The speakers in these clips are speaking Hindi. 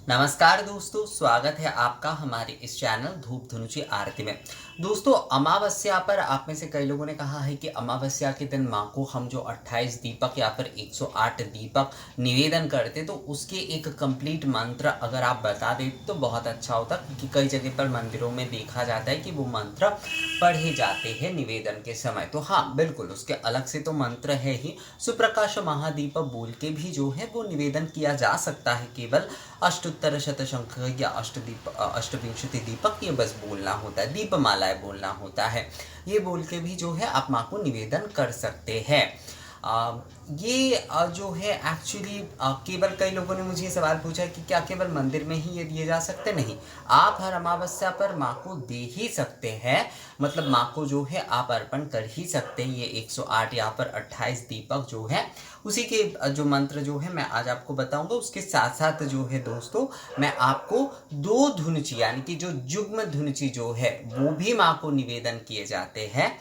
नमस्कार दोस्तों, स्वागत है आपका हमारे इस चैनल धूप धुनुची आरती में। दोस्तों, अमावस्या पर आप में से कई लोगों ने कहा है कि अमावस्या के दिन माँ को हम जो 28 दीपक या फिर 108 दीपक निवेदन करते तो उसके एक कंप्लीट मंत्र अगर आप बता देते तो बहुत अच्छा होता, क्योंकि कई जगह पर मंदिरों में देखा जाता है कि वो मंत्र पढ़े जाते हैं निवेदन के समय। तो हाँ, बिल्कुल उसके अलग से तो मंत्र है ही। सुप्रकाश महादीप बोल के भी जो है वो निवेदन किया जा सकता है। केवल अष्टोत्तर शतशंख या अष्टविंशति दीपक ये बस बोलना होता है, दीपमालाएं बोलना होता है। ये बोल के भी जो है आप माँ को निवेदन कर सकते हैं। ये जो है एक्चुअली केवल कई लोगों ने मुझे ये सवाल पूछा है कि क्या केवल मंदिर में ही ये दिए जा सकते? नहीं, आप हर अमावस्या पर माँ को दे ही सकते हैं। मतलब माँ को जो है आप अर्पण कर ही सकते हैं। ये 108 या पर 28 दीपक जो है उसी के जो मंत्र जो है मैं आज आपको बताऊंगा। उसके साथ साथ जो है दोस्तों, मैं आपको 2 धुनुची यानी कि जो युग्म धुनुची जो है वो भी माँ को निवेदन किए जाते हैं,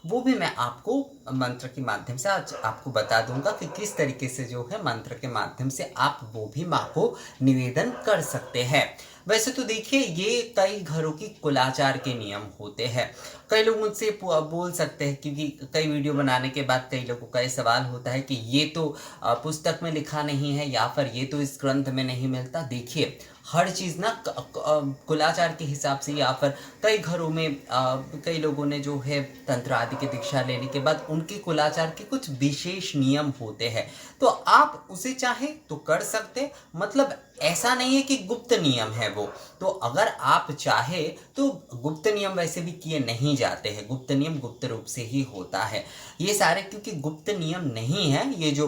वो भी मैं आपको मंत्र के माध्यम से आज आपको बता दूंगा कि किस तरीके से जो है मंत्र के माध्यम से आप वो भी माँ को निवेदन कर सकते हैं। वैसे तो देखिए, ये कई घरों की कुलाचार के नियम होते हैं। कई लोग मुझसे बोल सकते हैं, क्योंकि कई वीडियो बनाने के बाद कई लोगों का ये सवाल होता है कि ये तो पुस्तक में लिखा नहीं है या फिर ये तो इस ग्रंथ में नहीं मिलता। देखिए, हर चीज़ ना कुलाचार के हिसाब से, या फिर कई घरों में कई लोगों ने जो है तंत्र आदि की दीक्षा लेने के बाद उनके कुलाचार के कुछ विशेष नियम होते हैं। तो आप उसे चाहे तो कर सकते, मतलब ऐसा नहीं है कि गुप्त नियम है वो। तो अगर आप चाहे तो गुप्त नियम वैसे भी किए नहीं जाते हैं, गुप्त नियम गुप्त रूप से ही होता है ये सारे, क्योंकि गुप्त नियम नहीं है ये जो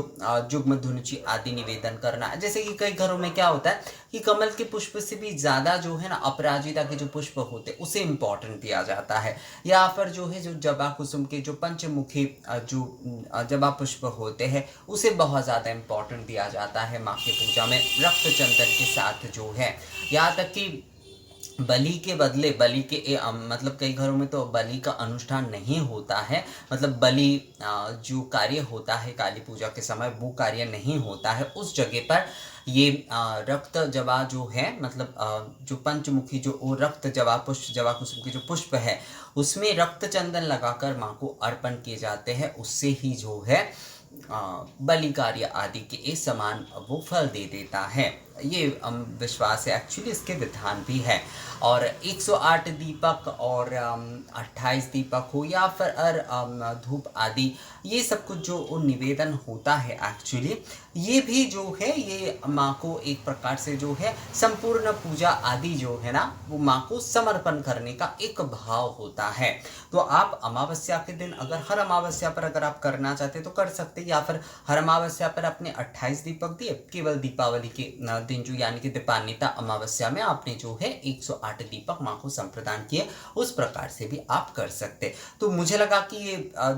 युग्म धुनुची आदि निवेदन करना। जैसे कि कई घरों में क्या होता है कि कमल के पुष्प से भी ज्यादा जो है ना अपराजिता के जो पुष्प होते हैं उसे इंपॉर्टेंट दिया जाता है, या फिर जो है जो जबा कुसुम के जो पंचमुखी जो जबा पुष्प होते हैं उसे बहुत ज्यादा इंपॉर्टेंट दिया जाता है माँ की पूजा में रक्त चंदन के साथ जो है। यहाँ तक कि बलि के बदले बलि के मतलब कई घरों में तो बलि का अनुष्ठान नहीं होता है, मतलब बलि जो कार्य होता है काली पूजा के समय वो कार्य नहीं होता है। उस जगह पर ये रक्त जवा जो है, मतलब जो पंचमुखी जो वो रक्त जवा पुष्प जवा कुसुम के जो पुष्प है उसमें रक्त चंदन लगाकर माँ को अर्पण किए जाते हैं। उससे ही जो है बलि कार्य आदि के समान वो फल दे देता है। ये विश्वास है, एक्चुअली इसके विधान भी है। और 108 दीपक और 28 दीपक हो या फिर धूप आदि, ये सब कुछ जो निवेदन होता है एक्चुअली ये भी जो है ये माँ को एक प्रकार से जो है संपूर्ण पूजा आदि जो है ना वो माँ को समर्पण करने का एक भाव होता है। तो आप अमावस्या के दिन अगर हर अमावस्या पर अगर आप करना चाहते तो कर सकते, या फिर हर अमावस्या पर अपने 28 दीपक दिए, केवल दीपावली के दिन जो यानी कि दीपान्विता अमावस्या में आपने जो है 108 दीपक माँ को संप्रदान किए, उस प्रकार से भी आप कर सकते। तो मुझे लगा कि ये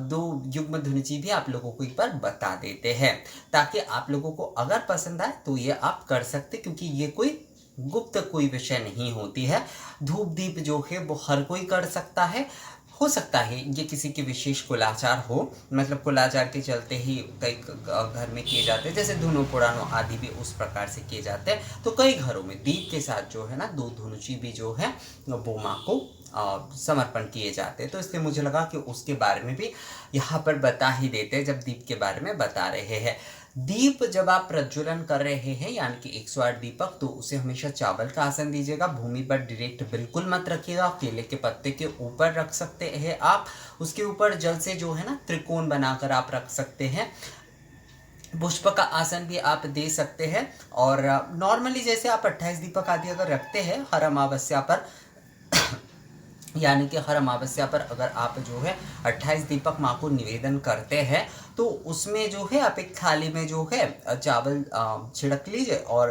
2 युग्म धुनुची भी आप लोगों को एक बार बता देते हैं, ताकि आप लोगों को अगर पसंद आए तो ये आप कर सकते, क्योंकि ये कोई गुप्त कोई विषय नहीं होती है। धूप दीप जो है वो हर कोई कर सकता है। हो सकता है ये किसी के विशेष कुलाचार हो, मतलब कुलाचार के चलते ही कई घर में किए जाते हैं, जैसे धुनो पुराणों आदि भी उस प्रकार से किए जाते हैं। तो कई घरों में दीप के साथ जो है ना 2 धुनुची भी जो है वो माँ को समर्पण किए जाते हैं। तो इसलिए मुझे लगा कि उसके बारे में भी यहाँ पर बता ही देते हैं, जब दीप के बारे में बता रहे हैं। दीप जब आप प्रज्वलन कर रहे हैं यानी कि 108 दीपक, तो उसे हमेशा चावल का आसन दीजिएगा। भूमि पर डायरेक्ट बिल्कुल मत रखिएगा, केले के पत्ते के ऊपर रख सकते हैं आप। उसके ऊपर जल से जो है ना त्रिकोण बनाकर आप रख सकते हैं। पुष्प का आसन भी आप दे सकते हैं। और नॉर्मली जैसे आप 28 दीपक आदि अगर रखते हैं हर अमावस्या पर यानी कि हर अमावस्या पर अगर आप जो है 28 दीपक माँ को निवेदन करते हैं, तो उसमें जो है आप एक थाली में जो है चावल छिड़क लीजिए और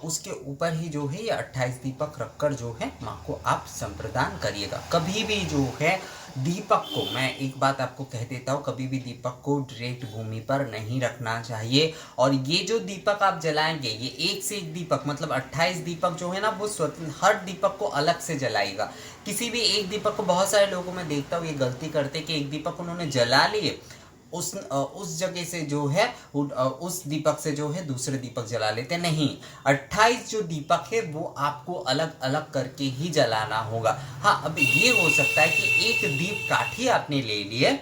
उसके ऊपर ही जो है ये 28 दीपक रखकर जो है माँ को आप संप्रदान करिएगा। कभी भी जो है दीपक को, मैं एक बात आपको कह देता हूँ, कभी भी दीपक को डायरेक्ट भूमि पर नहीं रखना चाहिए। और ये जो दीपक आप जलाएंगे ये एक से एक दीपक, मतलब 28 दीपक जो है ना वो हर दीपक को अलग से जलाएगा। किसी भी एक दीपक को, बहुत सारे लोगों में देखता हूँ ये गलती करते कि एक दीपक उन्होंने जला लिए उस जगह से जो है उस दीपक से जो है दूसरे दीपक जला लेते नहीं। 28 जो दीपक है वो आपको अलग अलग करके ही जलाना होगा। हाँ, अब ये हो सकता है कि एक दीप काठी आपने ले लिए,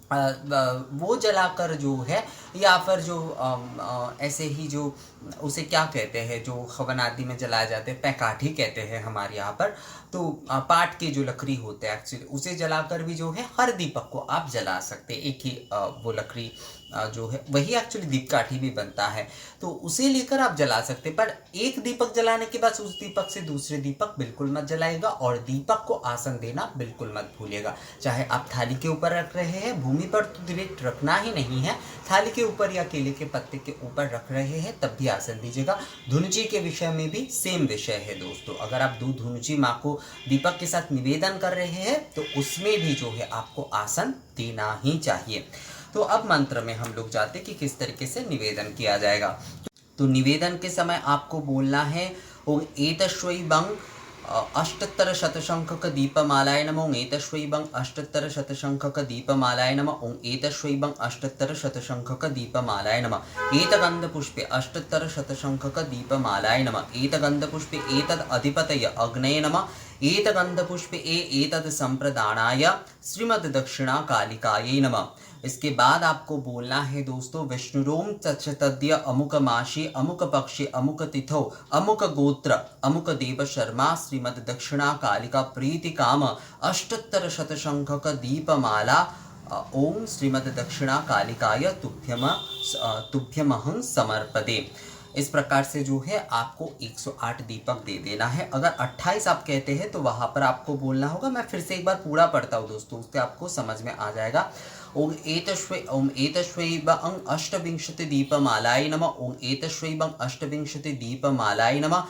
वो जलाकर जो है, या फिर जो ऐसे ही जो उसे क्या कहते हैं जो हवन आदि में जलाए जाते हैं, पैकाठी कहते हैं हमारे यहाँ पर, तो पाट के जो लकड़ी होते हैं एक्चुअली उसे जलाकर भी जो है हर दीपक को आप जला सकते हैं। एक ही वो लकड़ी जो है वही एक्चुअली दीप काठी भी बनता है, तो उसे लेकर आप जला सकते हैं। पर एक दीपक जलाने के बाद उस दीपक से दूसरे दीपक बिल्कुल मत जलाइएगा, और दीपक को आसन देना बिल्कुल मत भूलिएगा। चाहे आप थाली के ऊपर रख रहे हैं, भूमि पर तो डायरेक्ट रखना ही नहीं है, थाली के ऊपर या केले के पत्ते के ऊपर रख रहे हैं तब भी आसन दीजिएगा। धुनुची के विषय में भी सेम विषय है दोस्तों। अगर आप दूध धुनुची माँ को दीपक के साथ निवेदन कर रहे हैं तो उसमें भी जो है आपको आसन देना ही चाहिए। तो अब मंत्र में हम लोग जाते कि किस तरीके से निवेदन किया जाएगा। तो निवेदन के समय आपको बोलना है ओम एतश्वै बंग अष्टोत्तर शतशंखक दीपमालाय नमः। ओम एतश्वै बंग अष्टोत्तर शतशंखक दीपमालाय नमः। ओम एतश्वै बंग अष्टोत्तर शतशंखक दीपमालाय नमः। एतगंध पुष्पे अष्टोत्तर शतशंखक दीपमालाय नमः। एतगंध पुष्पे एतद अधिपतय अग्नये नमः। एतगंध पुष्पे एतद संप्रदानाय श्रीमद दक्षिणा कालिकायै नमः। इसके बाद आपको बोलना है दोस्तों विष्णुरोम तद्य अमुक माशी अमुक पक्षी अमुक तिथौ अमुक गोत्र अमुक देव शर्मा श्रीमद दक्षिणा कालिका प्रीति काम अष्टोत्तर शतशंखक दीपमाला ओम श्रीमद दक्षिणा कालिकाय तुभ्यमहं समर्पदे। इस प्रकार से जो है आपको 108 दीपक दे देना है। अगर 28 आप कहते हैं तो वहाँ पर आपको बोलना होगा, मैं फिर से एक बार पूरा पढ़ता हूँ दोस्तों, उससे आपको समझ में आ जाएगा। ओम एतश्वैबं अष्टविंशति दीपमालाय नमः। ओम एतश्वैबं अष्टविंशति दीपमालाय नमः।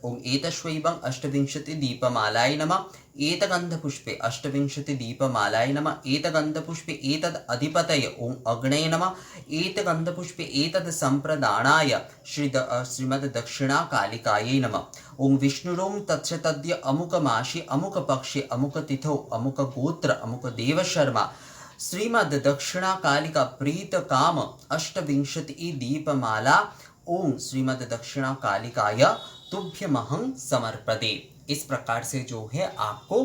ओम एतश्वैबं अष्टविंशति दीपमालाय नमः। एतगंधपुष्पे अष्टविंशति दीपमालाय नमः। एतगंधपुष्पे एतद अधिपतये ओम अग्नये नमः। एतगंधपुष्पे एतद संप्रदानाय श्रीमद दक्षिणा कालिकायै नमः। ओम विष्णुरोम तत्सतद्य अमुक माशी अमुक पक्षे अमुक तिथौ अमुक गोत्र अमुक देव शर्मा श्रीमद दक्षिणा कालिका प्रीत काम अष्टविंशति दीपमाला ओम श्रीमद दक्षिणा कालिकाय तुभ्यमहं समर्पदे। इस प्रकार से जो है आपको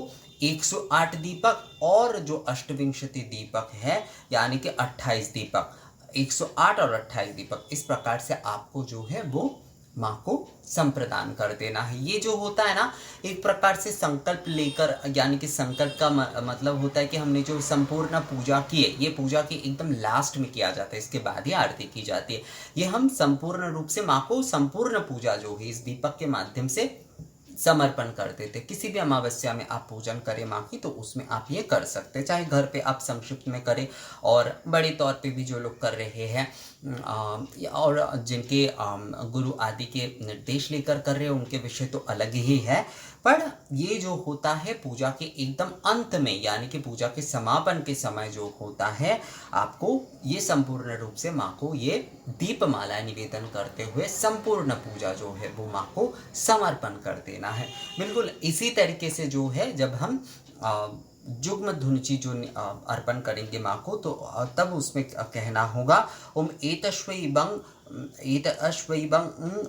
108 दीपक और जो अष्टविंशति दीपक है यानी कि 28 दीपक, 108 और 28 दीपक, इस प्रकार से आपको जो है वो माँ को संप्रदान कर देना है। ये जो होता है ना एक प्रकार से संकल्प लेकर, यानी कि संकल्प का मतलब होता है कि हमने जो संपूर्ण पूजा की है, ये पूजा के एकदम लास्ट में किया जाता है, इसके बाद ही आरती की जाती है। ये हम संपूर्ण रूप से माँ को संपूर्ण पूजा जो है इस दीपक के माध्यम से समर्पण कर देते। किसी भी अमावस्या में आप पूजन करें माँ की तो उसमें आप ये कर सकते हैं, चाहे घर पे आप संक्षिप्त में करें और बड़े तौर पे भी जो लोग कर रहे हैं और जिनके गुरु आदि के निर्देश लेकर कर रहे हैं उनके विषय तो अलग ही है। पर ये जो होता है पूजा के एकदम अंत में यानी कि पूजा के समापन के समय जो होता है आपको ये संपूर्ण रूप से माँ को ये दीपमाला निवेदन करते हुए संपूर्ण पूजा जो है वो माँ को समर्पण कर देना है। बिल्कुल इसी तरीके से जो है जब हम जुग्म धुनुची जो अर्पण करेंगे माँ को तो तब उसमें कहना होगा ओम एतश्वैबं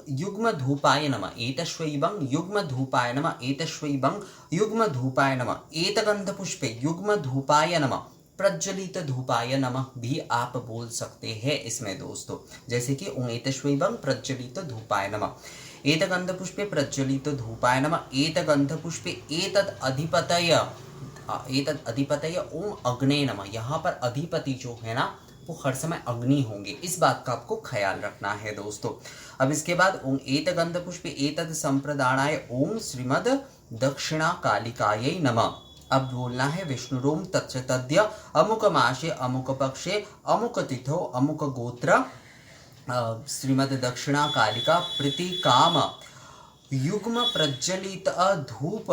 युग्म धूपाय नमः। एतश्वैबं युग्म धूपाय नमः। एतश्वैबं युग्म धूपाय नमः। एतगंध पुष्पे युग्म धूपाय नमः। प्रज्वलित धूपाय नमः भी आप बोल सकते हैं इसमें दोस्तों, जैसे कि ओम एतश्वैबं प्रज्वलित धूपाय नमः। एतगंध पुष्पे प्रज्वलित धूपाय नमः। एतगंध पुष्पे एतद अधिपतय ओम अग्ने नमः। यहाँ पर अधिपति जो है ना वो हर समय अग्नि होंगे, इस बात का आपको ख्याल रखना है दोस्तों। अब इसके बाद ओम एतगंध पुष्पे एतद संप्रदानाय ओम श्रीमद दक्षिणा कालिकायै नमः। अब बोलना है विष्णुरोम तत्सतद्य अमुक मासे अमुक पक्षे अमुक तिथौ अमुक गोत्र श्रीमद दक्षिणा कालिका प्रीति काम युग्म प्रज्वलित धूप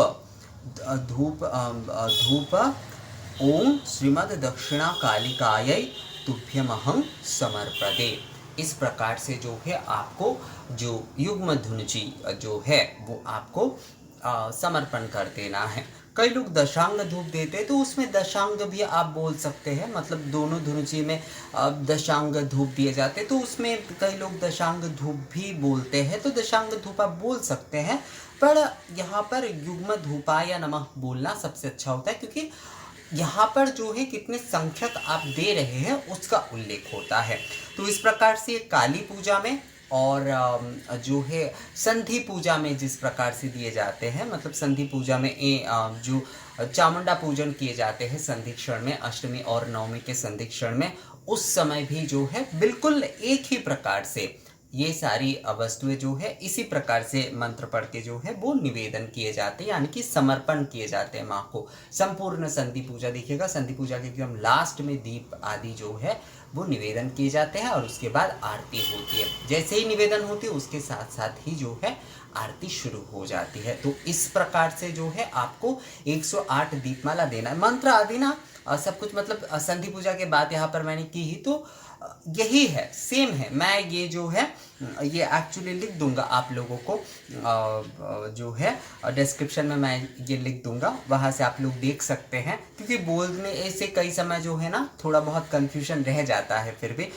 ओम श्रीमद दक्षिणा कालिकायै तुभ्यमहं समर्पदे। इस प्रकार से जो है आपको जो युग्म धुनुची जो है वो आपको समर्पण कर देना है। कई लोग दशांग धूप देते हैं, तो उसमें दशांग भी आप बोल सकते हैं, मतलब दोनों धुनुची में दशांग धूप दिए जाते हैं, तो उसमें कई लोग दशांग धूप भी बोलते हैं, तो दशांग धूप आप बोल सकते हैं। पर यहाँ पर युग्म धूपाय नमः बोलना सबसे अच्छा होता है, क्योंकि यहाँ पर जो है कितने संख्यक आप दे रहे हैं उसका उल्लेख होता है। तो इस प्रकार से काली पूजा में और जो है संधि पूजा में जिस प्रकार से दिए जाते हैं, मतलब संधि पूजा में जो चामुंडा पूजन किए जाते हैं संधि क्षण में, अष्टमी और नवमी के संधि क्षण में, उस समय भी जो है बिल्कुल एक ही प्रकार से ये सारी वस्तुएं जो है इसी प्रकार से मंत्र पढ़ के जो है वो निवेदन किए जाते हैं, यानी कि समर्पण किए जाते हैं माँ को। संपूर्ण संधि पूजा देखिएगा, संधि पूजा के एकदम लास्ट में दीप आदि जो है वो निवेदन किए जाते हैं और उसके बाद आरती होती है। जैसे ही निवेदन होती है उसके साथ साथ ही जो है आरती शुरू हो जाती है। तो इस प्रकार से जो है आपको 108 दीपमाला देना है। मंत्र आदि ना सब कुछ, मतलब संधि पूजा के बाद यहाँ पर मैंने की ही, तो यही है, सेम है। मैं ये जो है ये एक्चुअली लिख दूंगा आप लोगों को, जो है डिस्क्रिप्शन में मैं ये लिख दूंगा, वहाँ से आप लोग देख सकते हैं, क्योंकि बोलने से कई समय जो है ना थोड़ा बहुत कंफ्यूजन रह जाता है। फिर भी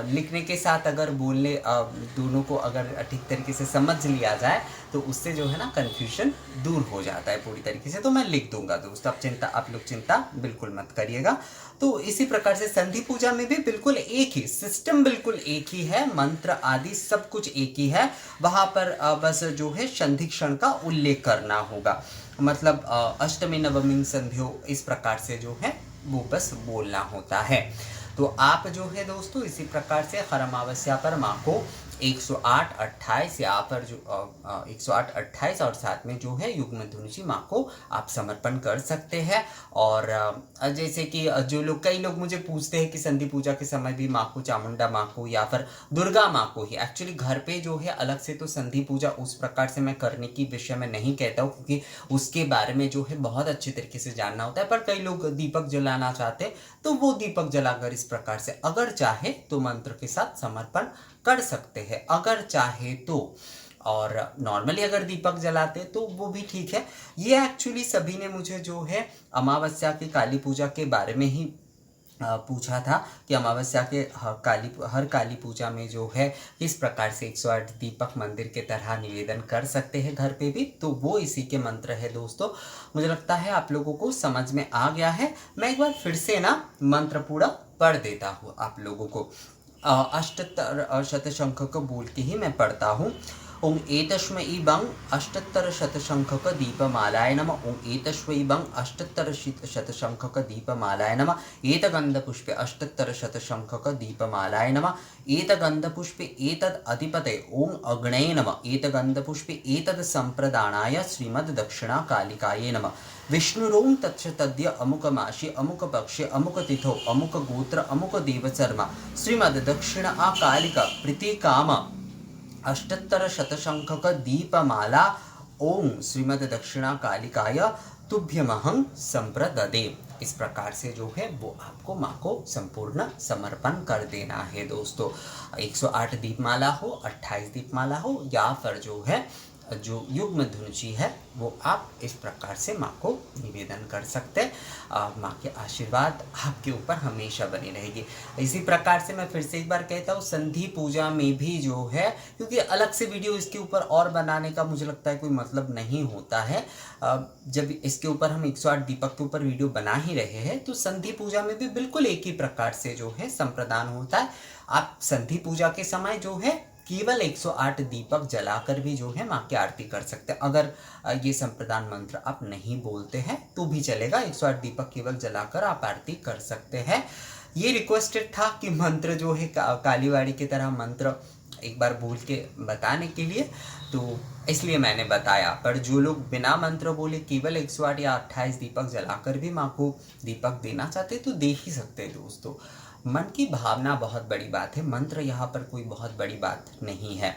लिखने के साथ अगर बोलने दोनों को अगर ठीक तरीके से समझ लिया जाए तो उससे जो है ना कंफ्यूजन दूर हो जाता है पूरी तरीके से। तो मैं लिख दूंगा दोस्तों, आप लोग चिंता बिल्कुल मत करिएगा। तो इसी प्रकार से संधि पूजा में भी बिल्कुल एक ही सिस्टम, बिल्कुल एक ही है, मंत्र आदि सब कुछ एक ही है। वहाँ पर बस जो है संधि क्षण का उल्लेख करना होगा, मतलब अष्टमी नवमी संध्यो, इस प्रकार से जो है वो बस बोलना होता है। तो आप जो है दोस्तों इसी प्रकार से हर अमावस्या पर माँ को 108 28 यहाँ पर जो 108 28 और साथ में जो है युग्म धुनुची माँ को आप समर्पण कर सकते हैं। और जैसे कि जो लोग, कई लोग मुझे पूछते हैं कि संधि पूजा के समय भी माँ को, चामुंडा माँ को या फिर दुर्गा माँ को ही, एक्चुअली घर पे जो है अलग से तो संधि पूजा उस प्रकार से मैं करने की विषय में नहीं कहता हूँ, क्योंकि उसके बारे में जो है बहुत अच्छे तरीके से जानना होता है। पर कई लोग दीपक जलाना चाहते हैं तो वो दीपक जलाकर इस प्रकार से अगर चाहे तो मंत्र के साथ समर्पण कर सकते हैं, अगर चाहे तो। और नॉर्मली अगर दीपक जलाते तो वो भी ठीक है। ये एक्चुअली सभी ने मुझे जो है अमावस्या की काली पूजा के बारे में ही पूछा था कि अमावस्या के हर काली पूजा में जो है किस प्रकार से 108 दीपक मंदिर के तरह निवेदन कर सकते हैं घर पे भी। तो वो इसी के मंत्र है दोस्तों। मुझे लगता है आप लोगों को समझ में आ गया है। मैं एक बार फिर से ना मंत्र पूरा पढ़ देता हूँ आप लोगों को। अष्टोत्तर शतशंख बोल के ही मैं पढ़ता हूँ। ओम एतस्मै बं अष्टोत्तर शतशंखक दीपमालाय नमः। ओम एतस्मै बं अष्टोत्तर शतशंखक दीपमालाय नमः। एतगंधपुष्पे अष्टोत्तर शतशंखक दीपमालाय नमः। एतगंधपुष्पे एतद् अधिपते ओम अग्नये नमः। एतगंधपुष्पे एतद् संप्रदानाय श्रीमद् दक्षिणा कालिकाये नमः। विष्णुरों तत्सतद्य अमुक मासी अमुक पक्षे अमुक तिथौ अमुक गोत्र अमुक देवचर्मा श्रीमद् दक्षिणा कालिका प्रीतिकाम अष्टोत्तर शतशंखक दीपमाला ओम श्रीमद् दक्षिणा कालिकाय तुभ्यमहं संप्रददे। इस प्रकार से जो है वो आपको माँ को संपूर्ण समर्पण कर देना है दोस्तों। 108 दीपमाला हो, 28 दीपमाला हो, या फिर जो है जो युग्म धुनुची है वो आप इस प्रकार से माँ को निवेदन कर सकते हैं। माँ के आशीर्वाद आपके ऊपर हमेशा बनी रहेगी। इसी प्रकार से मैं फिर से एक बार कहता हूँ, संधि पूजा में भी जो है, क्योंकि अलग से वीडियो इसके ऊपर और बनाने का मुझे लगता है कोई मतलब नहीं होता है। जब इसके ऊपर हम 108 दीपक के ऊपर वीडियो बना ही रहे हैं, तो संधि पूजा में भी बिल्कुल एक ही प्रकार से जो है संप्रदान होता है। आप संधि पूजा के समय जो है केवल 108 दीपक जलाकर भी जो है माँ की आरती कर सकते हैं। अगर ये संप्रदान मंत्र आप नहीं बोलते हैं तो भी चलेगा, 108 दीपक केवल जलाकर आप आरती कर सकते हैं। ये रिक्वेस्टेड था कि मंत्र जो है कालीवाड़ी की तरह मंत्र एक बार बोल के बताने के लिए, तो इसलिए मैंने बताया। पर जो लोग बिना मंत्र बोले केवल 108 या 28 दीपक जलाकर भी माँ को दीपक देना चाहते तो दे ही सकते हैं दोस्तों। मन की भावना बहुत बड़ी बात है, मंत्र यहाँ पर कोई बहुत बड़ी बात नहीं है।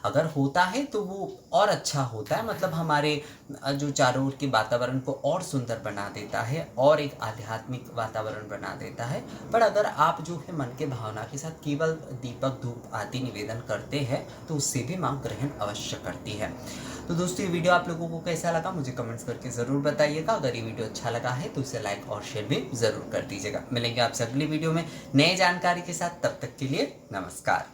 अगर होता है तो वो और अच्छा होता है, मतलब हमारे जो चारों ओर के वातावरण को और सुंदर बना देता है और एक आध्यात्मिक वातावरण बना देता है। पर अगर आप जो है मन के भावना के साथ केवल दीपक धूप आदि निवेदन करते हैं तो उससे भी माँ ग्रहण अवश्य करती है। तो दोस्तों ये वीडियो आप लोगों को कैसा लगा मुझे कमेंट्स करके ज़रूर बताइएगा। अगर ये वीडियो अच्छा लगा है तो इसे लाइक और शेयर भी ज़रूर कर दीजिएगा। मिलेंगे आपसे अगली वीडियो में नए जानकारी के साथ, तब तक के लिए नमस्कार।